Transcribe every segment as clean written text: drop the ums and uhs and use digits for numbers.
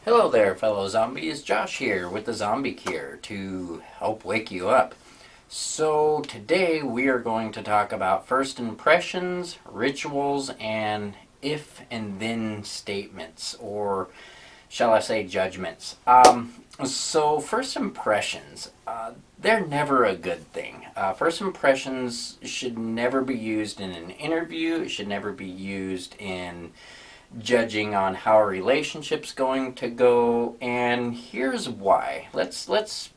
Hello there, fellow zombies. Josh here with the Zombie Cure to help wake you up. So, today we are going to talk about first impressions, rituals, and if and then statements, or shall I say judgments. First impressions, they're never a good thing. First impressions should never be used in an interview, it should never be used in judging on how a relationship's going to go, and here's why. Let's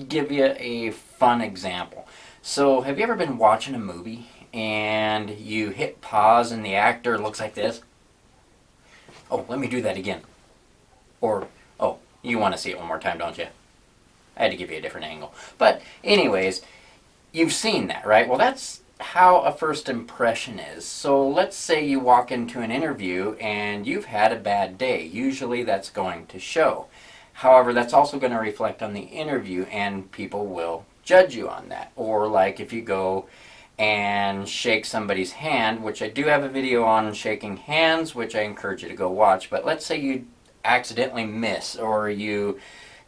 give you a fun example. So, have you ever been watching a movie and you hit pause and the actor looks like this? Oh, let me do that again. Or, oh, you want to see it one more time, don't you? I had to give you a different angle. But anyways, you've seen that, right? Well, that's how a first impression is. So let's say you walk into an interview and you've had a bad day. Usually that's going to show. However, that's also going to reflect on the interview and people will judge you on that. Or like if you go and shake somebody's hand, which I do have a video on shaking hands, which I encourage you to go watch. But let's say you accidentally miss or you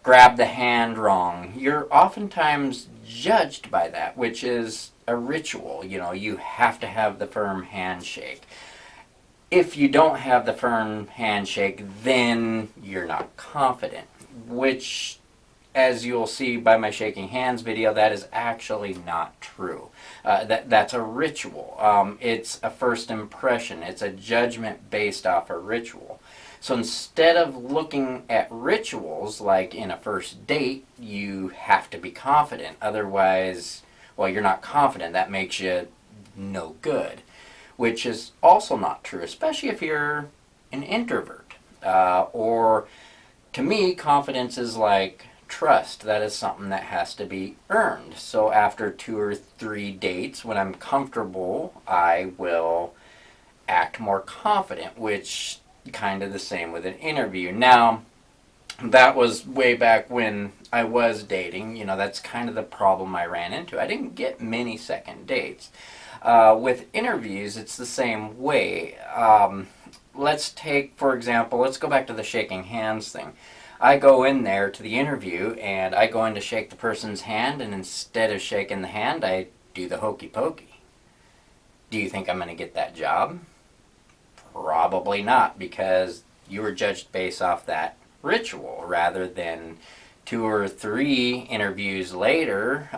grab the hand wrong. You're oftentimes judged by that, which is a ritual. You know, you have to have the firm handshake. If you don't have the firm handshake, then you're not confident, which, as you'll see by my shaking hands video, that is actually not true. That's a ritual. It's a first impression. It's a judgment based off a ritual. So instead of looking at rituals like in a first date, you have to be confident. Otherwise, well, you're not confident. That makes you no good, which is also not true, especially if you're an introvert. Or to me, confidence is like trust. That is something that has to be earned. So after 2 or 3 dates, when I'm comfortable, I will act more confident, which kind of the same with an interview. Now, that was way back when I was dating. You know, that's kind of the problem I ran into. I didn't get many second dates. With interviews, it's the same way. Let's take, for example, let's go back to the shaking hands thing. I go in there to the interview and I go in to shake the person's hand, and instead of shaking the hand, I do the hokey pokey. Do you think I'm going to get that job? Probably not, because you were judged based off that ritual rather than 2 or 3 interviews later.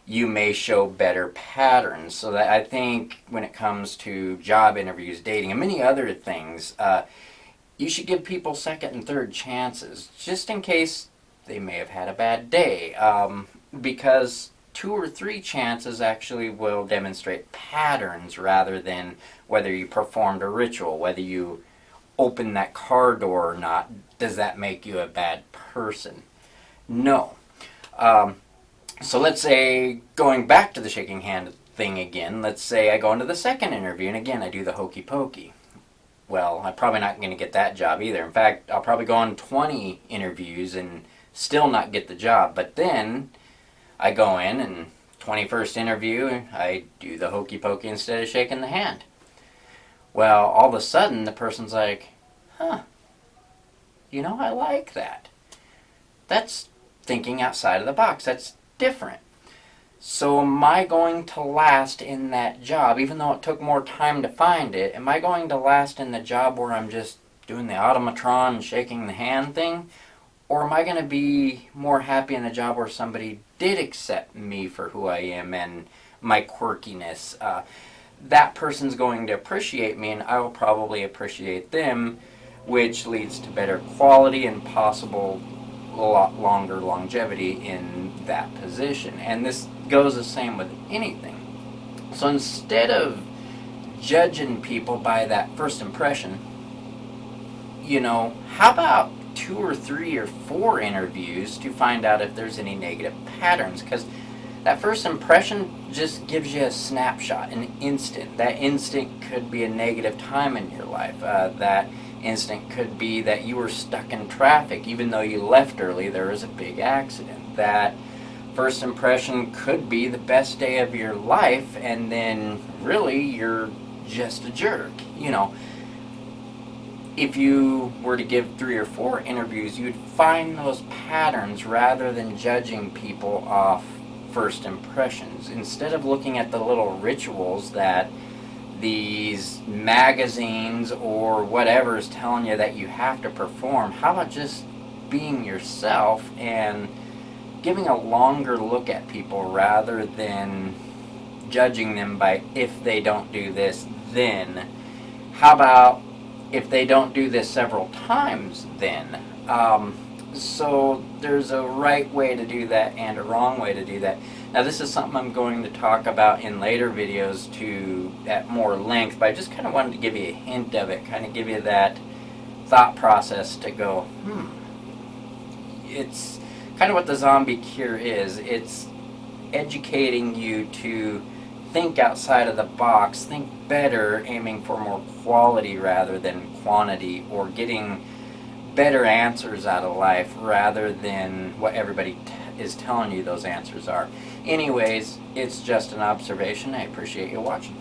You may show better patterns. So that I think when it comes to job interviews, dating, and many other things, you should give people second and third chances, just in case they may have had a bad day, because 2 or 3 chances actually will demonstrate patterns rather than whether you performed a ritual, whether you opened that car door or not. Does that make you a bad person? No. So let's say, going back to the shaking hand thing again, let's say I go into the second interview and again I do the hokey pokey. Well, I'm probably not going to get that job either. In fact, I'll probably go on 20 interviews and still not get the job. But then I go in and 21st interview, I do the hokey pokey instead of shaking the hand. Well, all of a sudden the person's like, huh, you know, I like that. That's thinking outside of the box. That's different. So am I going to last in that job, even though it took more time to find it? Am I going to last in the job where I'm just doing the automatron shaking the hand thing? Or am I going to be more happy in the job where somebody did accept me for who I am and my quirkiness? That person's going to appreciate me and I will probably appreciate them, which leads to better quality and possible a lot longer longevity in that position. And this goes the same with anything. So instead of judging people by that first impression, you know, how about 2 or 3 or 4 interviews to find out if there's any negative patterns? Because that first impression just gives you a snapshot, an instant. That instant could be a negative time in your life. That instant could be that you were stuck in traffic. Even though you left early, there was a big accident. That first impression could be the best day of your life, and then really you're just a jerk. You know, if you were to give 3 or 4 interviews, you'd find those patterns rather than judging people off first impressions. Instead of looking at the little rituals that these magazines or whatever is telling you that you have to perform, how about just being yourself and giving a longer look at people rather than judging them by if they don't do this, then? How about if they don't do this several times, then? So there's a right way to do that and a wrong way to do that. Now this is something I'm going to talk about in later videos at more length, but I just kind of wanted to give you a hint of it, kind of give you that thought process to go, It's kind of what the zombie cure is. It's educating you to think outside of the box, think better, aiming for more quality rather than quantity, or getting better answers out of life rather than what everybody is telling you those answers are. Anyways, it's just an observation. I appreciate you watching.